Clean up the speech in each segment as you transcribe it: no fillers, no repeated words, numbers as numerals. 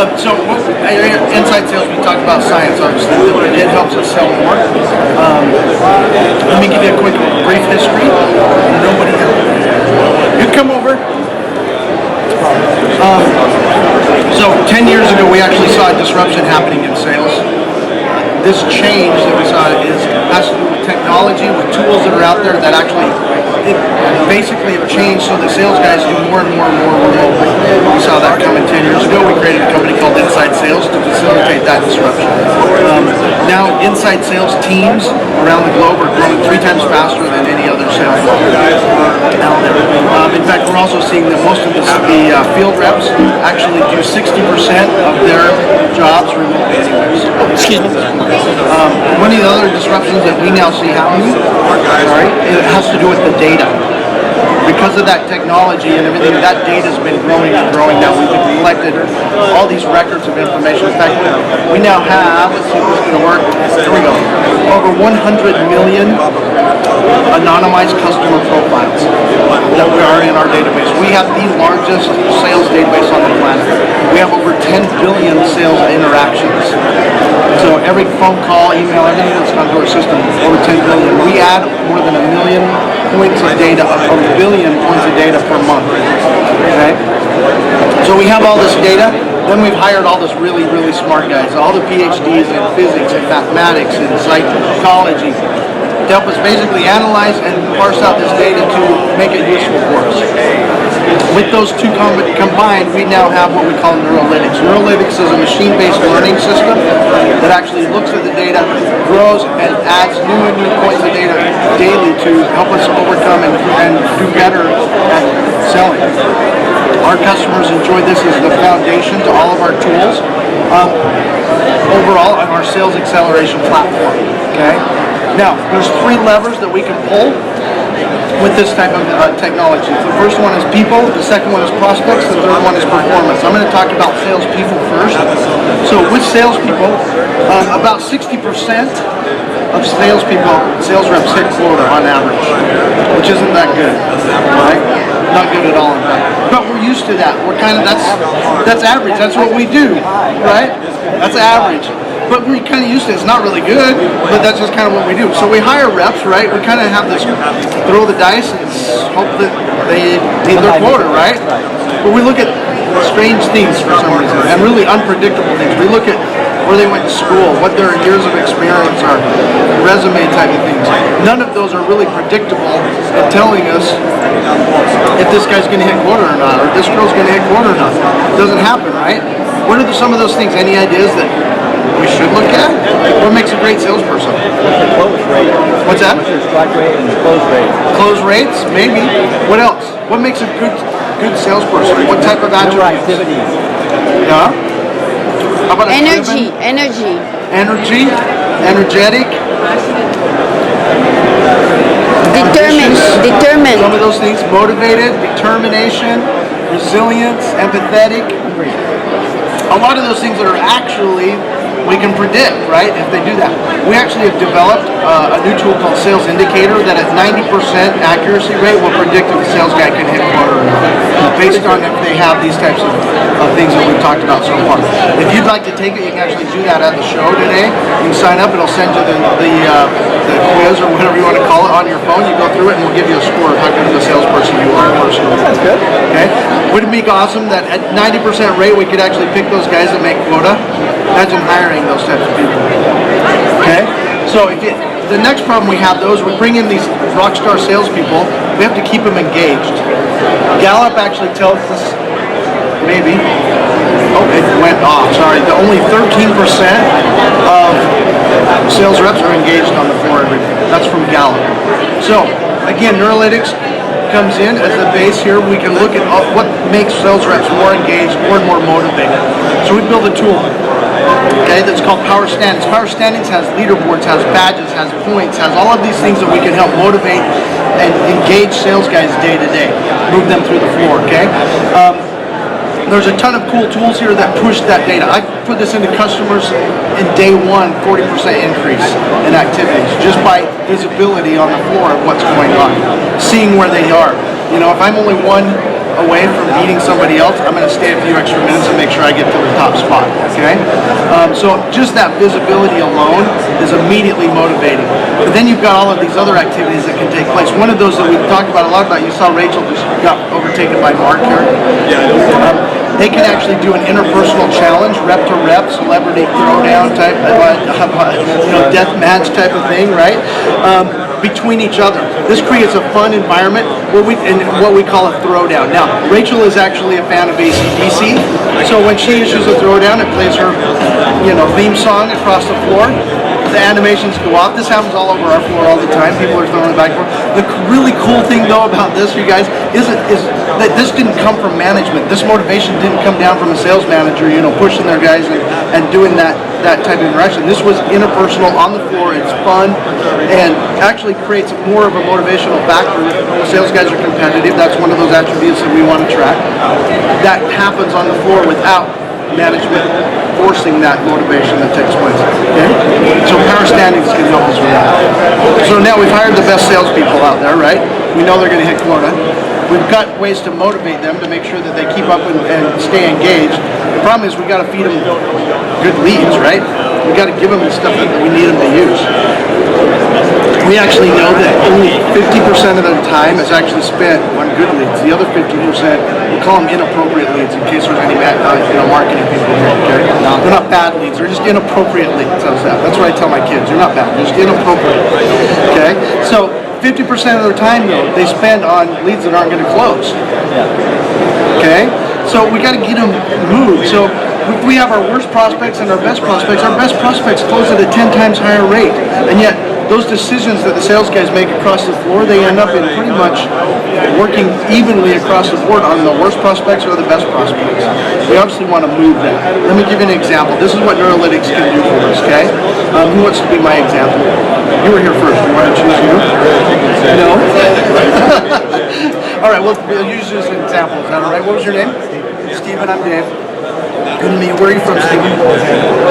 Inside sales, we talked about science, obviously. It helps us sell more. Let me give you a quick, brief history. Nobody else. You come over. So 10 years ago, we actually saw a disruption happening in sales. This change that we saw has to do with technology, with tools that are out there that actually basically have changed so the sales guys do more and more remotely. We saw that coming 10 years ago. We created a company called Inside Sales to facilitate that disruption. Now inside sales teams around the globe are growing 3 times faster than any other sales out there. In fact, we're also seeing that most of the field reps actually do 60% of their jobs remotely anyways. Excuse me. One of the other disruptions that we now see happening, it has to do with the data. Because of that technology and everything, that data's been growing and growing now. We've collected all these records of information. In fact, we now have, let's see if this is going to work. Here we go. Over 100 million anonymized customer profiles that we are in our database. We have the largest sales database on the planet. We have over 10 billion sales interactions. So every phone call, email, everything that's gone through our system, over 10 billion. We add more than 1 million points of data, a billion points of data per month. Okay? So we have all this data. Then we've hired all this really smart guys, all the PhDs in physics and mathematics and psychology, to help us basically analyze and parse out this data to make it useful for us. With those two combined, we now have what we call Neurolytics. Neurolytics is a machine-based learning system that actually looks at the data, grows, and adds new and new points of data daily to help us overcome and do better at selling. Our customers enjoy this as the foundation to all of our tools overall on our sales acceleration platform. Okay. Now, there's 3 levers that we can pull with this type of technology. The first one is people, the second one is prospects, the third one is performance. I'm going to talk about salespeople first. So with salespeople, about 60% of salespeople, sales reps hit quota on average, which isn't that good, right? Not good at all, in fact. But we're used to that. We're kind of, that's average. That's what we do, right? That's average. But we're kind of used to it. It's not really good, but that's just kind of what we do. So we hire reps, right? We kind of have this throw the dice and hope that they meet their quota, right? But we look at strange things for some reason, and really unpredictable things. We look at where they went to school, what their years of experience are, resume type of things. None of those are really predictable at telling us if this guy's going to hit quota or not, or this girl's going to hit quota or not. It doesn't happen, right? What are some of those things? Any ideas that we should look at? What makes a great salesperson? What's the close rate? What's that? What's your strike rate and close rate? Close rates? Maybe. What else? What makes a good salesperson? What type of attributes? Activity. Yeah? How about energy? Energy? Energetic? Determined. Some of those things. Motivated, determination, resilience, empathetic. A lot of those things that are actually, we can predict, right, if they do that. We actually have developed a new tool called Sales Indicator that at 90% accuracy rate will predict if a sales guy can hit quota or not, based on if they have these types of things that we've talked about so far. If you'd like to take it, you can actually do that at the show today. You can sign up. It'll send you the quiz or whatever you want to call it on your phone. You go through it and we'll give you a score of how good of a salesperson you are personally. That's good. Okay? Wouldn't it be awesome that at 90% rate we could actually pick those guys that make quota? Imagine hiring those types of people. Okay? So the next problem we have, though, is we bring in these rock star salespeople. We have to keep them engaged. Gallup actually tells us, maybe, oh, it went off, sorry, that only 13% of sales reps are engaged on the floor every day. That's from Gallup. So, again, Neurolytics comes in as the base here. We can look at what makes sales reps more engaged, more and more motivated. So we build a tool, okay, that's called Power Standings. Power Standings has leaderboards, has badges, has points, has all of these things that we can help motivate and engage sales guys day to day, move them through the floor, okay? There's a ton of cool tools here that push that data. I put this into customers in day one, 40% increase in activities, just by visibility on the floor of what's going on, seeing where they are. You know, if I'm only one away from beating somebody else, I'm going to stay a few extra minutes and make sure I get to the top spot, okay? So just that visibility alone is immediately motivating. But then you've got all of these other activities that can take place. One of those that we've talked about a lot about, you saw Rachel just got overtaken by Mark here. They can actually do an interpersonal challenge, rep to rep, celebrity throwdown type, death match type of thing, right? Between each other. This creates a fun environment where what we call a throwdown. Now, Rachel is actually a fan of AC/DC, so when she issues a throwdown, it plays her, theme song across the floor. The animations go off. This happens all over our floor all the time. People are throwing it back and forth. The really cool thing, though, about this, you guys, is that this didn't come from management. This motivation didn't come down from a sales manager, pushing their guys and doing that type of interaction. This was interpersonal on the floor. It's fun and actually creates more of a motivational factor. The sales guys are competitive. That's one of those attributes that we want to track. That happens on the floor without management forcing that motivation that takes place. Okay? So power standings can help us with that. So now we've hired the best salespeople out there, right? We know they're going to hit quota. We've got ways to motivate them to make sure that they keep up and stay engaged. The problem is we got to feed them good leads, right? We got to give them the stuff that we need them to use. We actually know that only 50% of their time is actually spent on good leads. The other 50%, we call them inappropriate leads in case there's any marketing people here. Okay? They're not bad leads. They're just inappropriate leads. That's what I tell my kids. You're not bad. They're just inappropriate. Okay? So 50% of their time, though, they spend on leads that aren't going to close. Okay? So we got to get them moved. So we have our worst prospects and our best prospects. Our best prospects close at a 10 times higher rate. And yet, those decisions that the sales guys make across the floor, they end up in pretty much working evenly across the board on the worst prospects or the best prospects. We obviously want to move that. Let me give you an example. This is what Neurolytics can do for us, okay? Who wants to be my example? You were here first. You want to choose you? No? All right, we'll use you as an example. Is that all right? What was your name? Steven, I'm Dave. Good to meet you. Where are you from, Steven?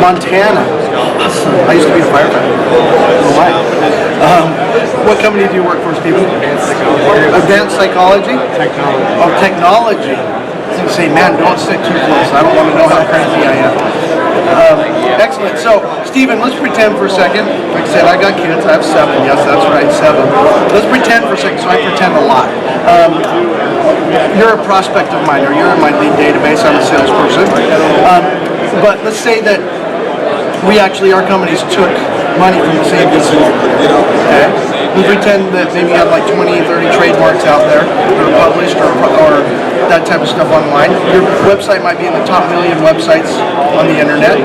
Montana. Awesome. I used to be a firefighter. Oh, my. What company do you work for, Steven? Advanced Psychology? Technology. Oh, technology. I was going to say, man, don't sit too close. I don't want to know how crazy I am. Excellent. So, Steven, let's pretend for a second. Like I said, I got kids. I have 7. Yes, that's right, 7. Let's pretend for a second. So I pretend a lot. You're a prospect of mine, or you're in my lead database. I'm a salesperson. But let's say that our companies took money from the same consumer. Okay? We pretend that maybe you have like 20, 30 trademarks out there that are published or that type of stuff online. Your website might be in the top 1 million websites on the internet.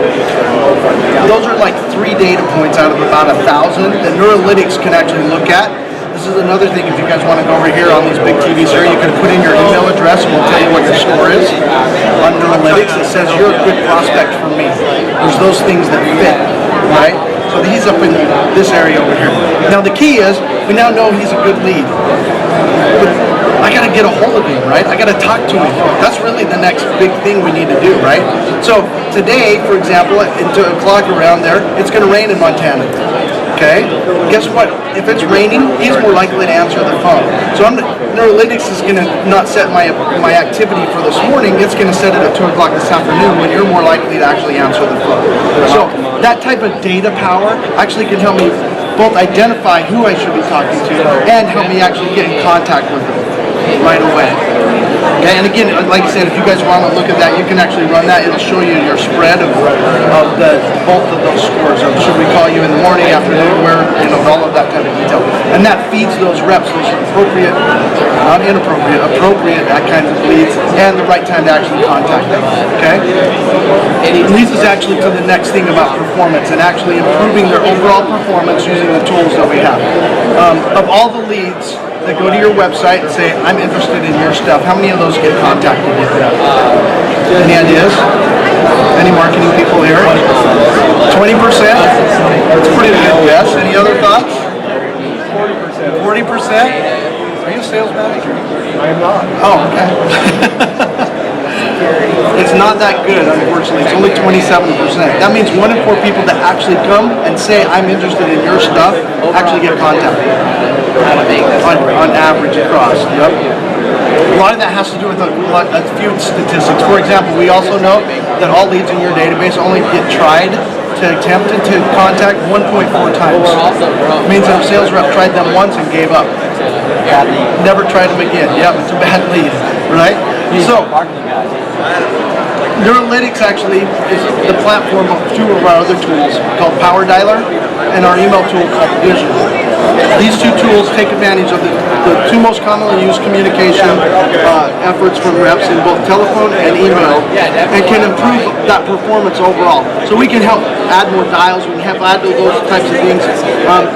Those are like 3 data points out of about 1,000 that Neurolytics can actually look at. This is another thing, if you guys want to go over here on these big TVs here, you can put in your email address and we'll tell you what your score is on Neurolytics. It says you're a good prospect for me. There's those things that fit, right? So he's up in this area over here. Now the key is, we now know he's a good lead. But I got to get a hold of him, right? I got to talk to him. That's really the next big thing we need to do, right? So today, for example, at 2 o'clock around there, it's going to rain in Montana. Okay? Guess what? If it's raining, he's more likely to answer the phone. So Neurolytics is going to not set my activity for this morning. It's going to set it at 2 o'clock this afternoon when you're more likely to actually answer the phone. So that type of data power actually can help me both identify who I should be talking to and help me actually get in contact with them right away. Okay, and again, like I said, if you guys want to look at that, you can actually run that. It'll show you your spread of both of those scores. Of should we call you in the morning, afternoon, where, all of that type of detail. And that feeds those reps, those appropriate, not inappropriate, appropriate, that kind of leads, and the right time to actually contact them. Okay? It leads us actually to the next thing about performance and actually improving their overall performance using the tools that we have. Of all the leads that go to your website and say, I'm interested in your stuff, how many of those get contacted with that? Any ideas? Any marketing people here? 20%? That's pretty good guess. Any other thoughts? 40%. 40%? Are you a sales manager? I am not. Oh, okay. It's not that good, unfortunately. It's only 27%. That means 1 in 4 people that actually come and say, I'm interested in your stuff, actually get contacted. On average across. Yep. A lot of that has to do with a few statistics. For example, we also know that all leads in your database only get tried to attempted to contact 1.4 times. It means that a sales rep tried them once and gave up. Never tried them again. Yep, it's a bad lead, right? So, Neurolytics actually is the platform of 2 of our other tools called Power Dialer and our email tool called Vision. These 2 tools take advantage of the 2 most commonly used communication efforts from reps in both telephone and email, and can improve that performance overall. So we can help add more dials, we can help add those types of things,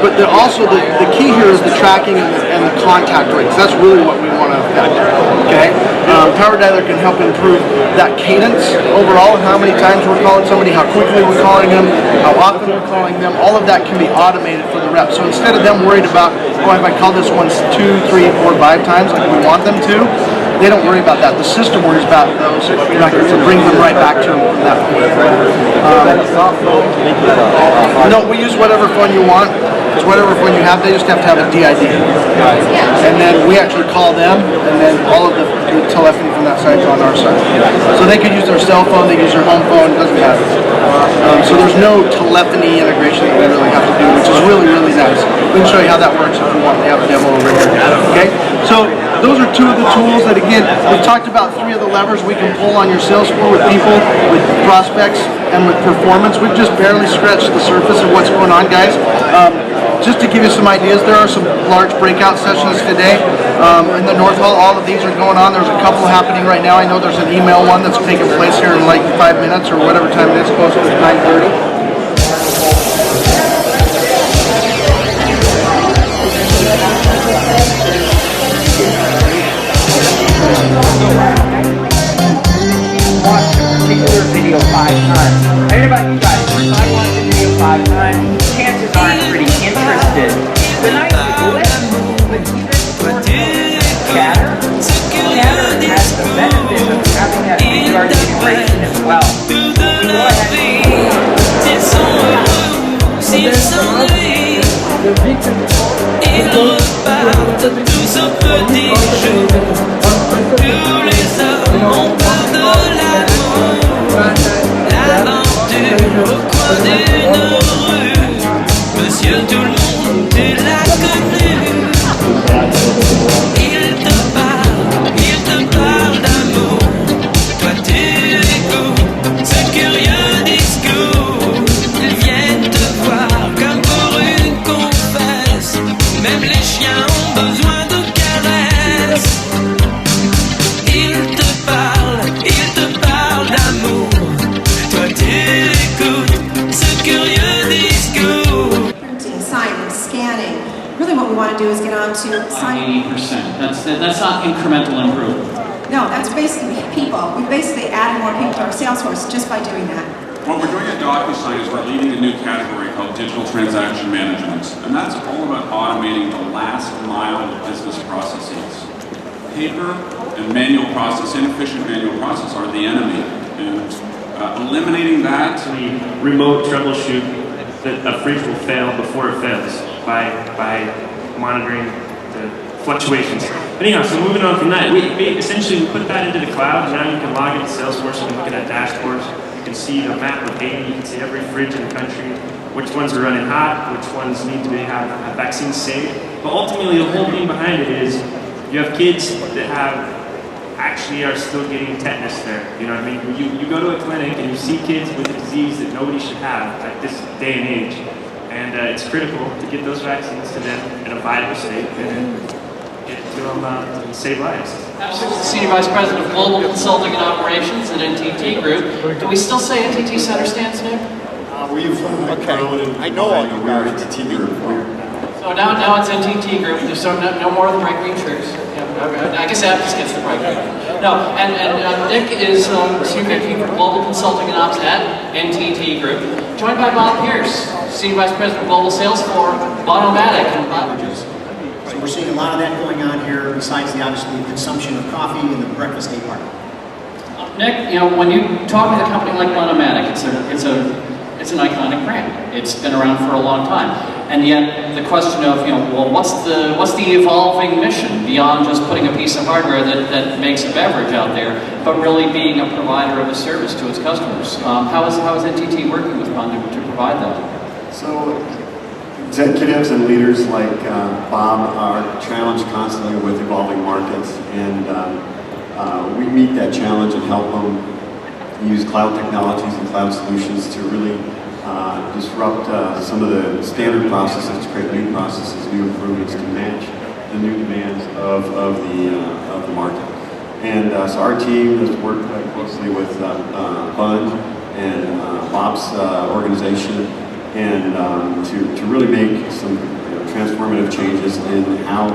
but also the key here is the tracking and the contact rates. That's really what we want to affect. Okay? Power Dialer can help improve that cadence overall, how many times we're calling somebody, how quickly we're calling them, how often we're calling them. All of that can be automated for the rep. So instead of them worried about, oh, if I call this one 2, 3, 4, 5 times like we want them to, they don't worry about that. The system worries about those records and brings them right back to them from that point. No, we use whatever phone you want. It's whatever phone you have. They just have to have a DID. And then we actually call them, and then all of the telephony from that side is on our side. So they could use their cell phone, they use their home phone, it doesn't matter. So there's no telephony integration that we really have to do, which is really, really nice. We can show you how that works if you want. We have a demo over here. Okay? So those are 2 of the tools that, again, we've talked about 3 of the levers we can pull on your sales floor with people, with prospects, and with performance. We've just barely scratched the surface of what's going on, guys. Just to give you some ideas, there are some large breakout sessions today in the North Hall. All of these are going on. There's a couple happening right now. I know there's an email one that's taking place here in like 5 minutes or whatever time it is, close to 9:30. Watch a particular video 5 times. I don't know about you guys, but if I watch a video 5 times, chances are I'm pretty interested. The nice blip, but even for chatter has the benefit of having that regurgitation as well. We go ahead Ils repartent tous un petit jeu. Tous les hommes ont peur de l'amour. L'aventure au coin d'une rue. Monsieur tout le monde, tu l'as connu. Il te parle d'amour. Toi tu écoutes ce curieux discours. Ils viennent te voir comme pour une confesse. Même les chiens ont besoin de caresses. Il te parle d'amour. Toi tu écoutes ce curieux discours. Printing, signing, scanning. Really what we want to do is get on to signing. 80%. That's not incremental improvement. No, that's basically people. We basically added more people to our sales force just by doing that. What we're doing at DocuSign is we're leading a new category called digital transaction management. And that's all about automating the last mile of business processes. Paper and manual process, inefficient manual process are the enemy. And eliminating that. We remote troubleshoot that a fridge will fail before it fails by monitoring the fluctuations. But anyhow, so moving on from that, we essentially put that into the cloud, and now you can log into Salesforce, you can look at that dashboard, you can see the map of data, you can see every fridge in the country, which ones are running hot, which ones need to have vaccines saved. But ultimately, the whole thing behind it is you have kids that actually are still getting tetanus there. You know what I mean? You go to a clinic and you see kids with a disease that nobody should have at this day and age. And it's critical to get those vaccines to them in a viable state and get to them and save lives. Absolutely. Senior Vice President of Global Consulting and Operations at NTT Group. Do we still say NTT Center stands, Nick? We've grown and I know all you guys. NTT Group. So now it's NTT Group. There's no more of the bright green shirts. Yeah, I guess Aptus gets the bright green. No, and Nick is Senior VP for Global Consulting and Ops at NTT Group, joined by Bob Pierce, Senior Vice President of Global Sales for Bonomatic. And Bob, so we're seeing a lot of that going on here, besides the obviously consumption of coffee and the breakfast day part. Nick, you know, when you talk with a company like Bonomatic, it's an iconic brand. It's been around for a long time. And yet the question of, you know, well, what's the evolving mission beyond just putting a piece of hardware that makes a beverage out there, but really being a provider of a service to its customers? How is NTT working with Bon to provide that? So executives and leaders like Bob are challenged constantly with evolving markets, and we meet that challenge and help them use cloud technologies and cloud solutions to really disrupt some of the standard processes, to create new processes, new improvements to match the new demands of the market. And so our team has worked closely with Bun and Bob's organization, and to really make some transformative changes in how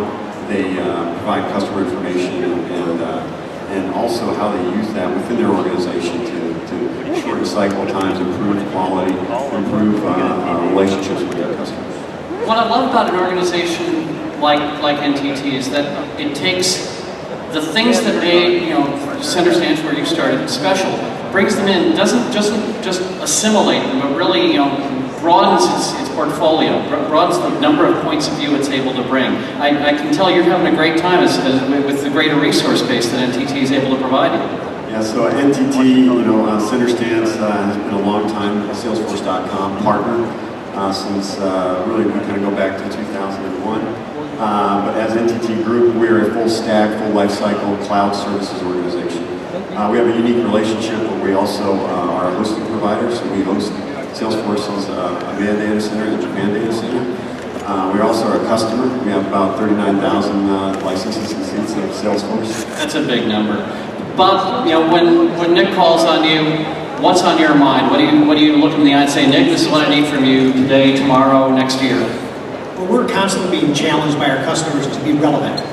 they provide customer information and also how they use that within their organization to shorten cycle times, improve quality, improve relationships with their customers. What I love about an organization like NTT is that it takes the things that made, you know, Center Stands where you started special, brings them in, doesn't just assimilate them, but really, you know, broadens its portfolio, broadens the number of points of view it's able to bring. I can tell you're having a great time with the greater resource base that NTT is able to provide you. Yeah, so NTT, you know, Center Stands has been a long time Salesforce.com partner since really we kind of go back to 2001. But as NTT Group, we're a full stack, full life cycle cloud services organization. We have a unique relationship where we also are a hosting provider, so we host Salesforce's EMEA data center and Japan data center. We're also a customer. We have about 39,000 licenses and seats of Salesforce. That's a big number. Bob, you know, when Nick calls on you, what's on your mind? What do you look in the eye and say, Nick, this is what I need from you today, tomorrow, next year? Well, we're constantly being challenged by our customers to be relevant.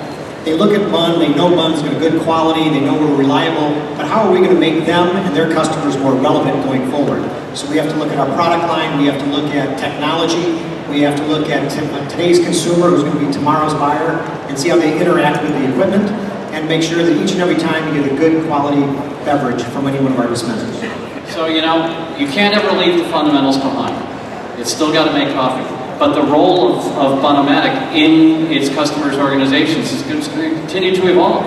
They look at Bun, they know Bun's got good quality, they know we're reliable, but how are we going to make them and their customers more relevant going forward? So we have to look at our product line, we have to look at technology, we have to look at today's consumer who's going to be tomorrow's buyer and see how they interact with the equipment and make sure that each and every time you get a good quality beverage from any one of our dispensers. So, you know, you can't ever leave the fundamentals behind. It's still got to make coffee. But the role of Bonomatic in its customers' organizations is going to continue to evolve.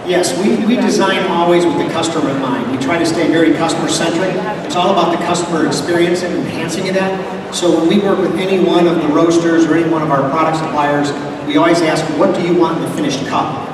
Yes, we design always with the customer in mind. We try to stay very customer-centric. It's all about the customer experience and enhancing that. So when we work with any one of the roasters or any one of our product suppliers, we always ask, what do you want in the finished cup?